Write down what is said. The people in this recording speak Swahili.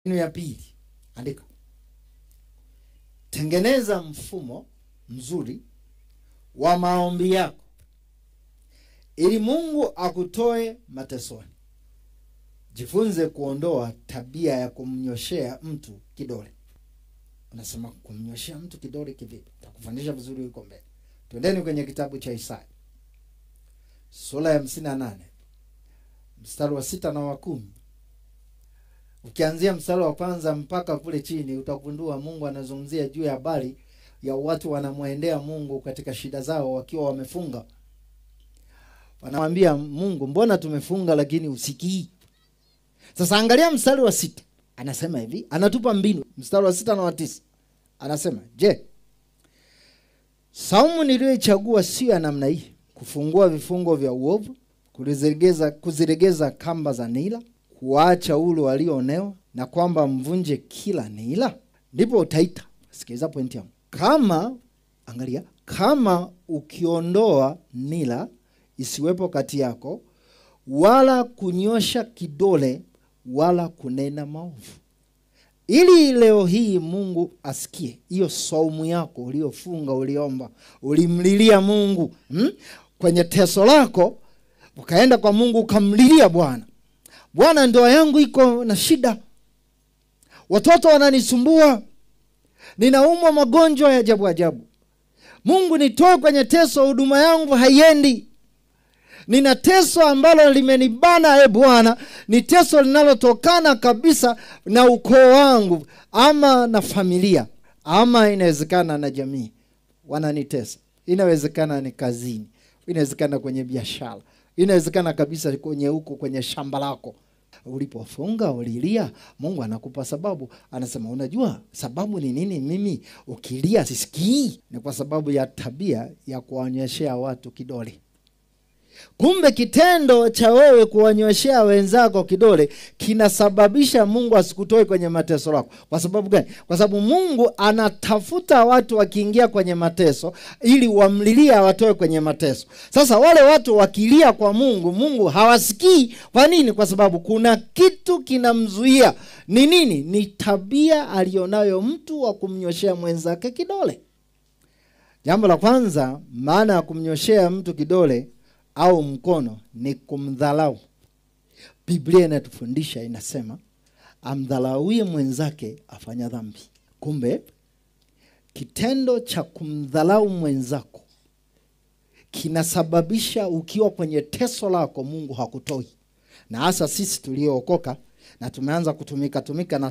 Ya pili, andika. Tengeneza mfumo mzuri wa maombi yako ili Mungu akutoe matesoni. Jifunze kuondoa tabia ya kumnyoshea mtu kidole. Unasema kumnyoshea mtu kidole kivipi? Nitakufundisha vizuri huko mbele. Twendeni kwenye kitabu cha Isaya. Sura ya 58. Mstari wa 6 na wa 10. Ukianzia mstari wa kwanza mpaka kule chini utagundua Mungu anazungumzia juu ya habari ya watu wanamwendea Mungu katika shida zao wakiwa wamefunga. Wanamwambia Mungu, mbona tumefunga lakini usikii? Sasa angalia mstari wa 6. Anasema hivi, anatupa mbinu. Mstari wa 6 na wa 9. Anasema, "Je, saumu niliyoichagua sio ya namna hii, kufungua vifungo vya uovu, kuziregeza kamba za nila, kuacha ulu walioonewa, na kwamba mvunje kila nila? Ndipo utaita." Sikiliza pointi yangu. Kama ukiondoa nila isiwepo kati yako, wala kunyosha kidole, wala kunena maovu. Ili leo hii Mungu asikie hiyo saumu yako uliofunga, uliomba, ulimlilia Mungu, kwenye teso lako ukaenda kwa Mungu ukamlilia Bwana. Bwana, ndoa yangu iko na shida. Watoto wananisumbua. Ninaumwa magonjwa ya ajabu ajabu. Mungu, nitoe kwenye teso, huduma yangu haiendi. Nina teso ambalo limenibana, Bwana. Ni teso linalotokana kabisa na ukoo wangu, ama na familia, ama inawezekana na jamii. Wananitesa. Inawezekana ni kazini, inawezekana kwenye biashara, inawezekana kabisa kwenye shamba lako. Ulipofunga, ulilia, Mungu anakupa sababu. Anasema, unajua sababu ni nini mimi ukilia sisikii? Ni kwa sababu ya tabia ya kuonyeshea watu kidole. Kumbe kitendo cha wewe kuwanyoshea wenzako kidole kinasababisha Mungu asikutoe kwenye mateso yako. Kwa sababu gani? Kwa sababu Mungu anatafuta watu wakiingia kwenye mateso ili wamlilia watoe kwenye mateso. Sasa wale watu wakilia kwa Mungu, Mungu hawasikii. Kwa nini? Kwa sababu kuna kitu kinamzuia. Ni nini? Ni tabia alionayo mtu wa kumnyoshea mwenzake kidole. Jambo la kwanza, maana ya kumnyoshea mtu kidole au mkono ni kumdhalau. Biblia inatufundisha, inasema amdhalauye mwenzake afanya dhambi. Kumbe kitendo cha kumdhalau mwenzako kinasababisha ukiwa kwenye teso lako Mungu hakutoi. Na hasa sisi tuliookoka na tumeanza kutumika na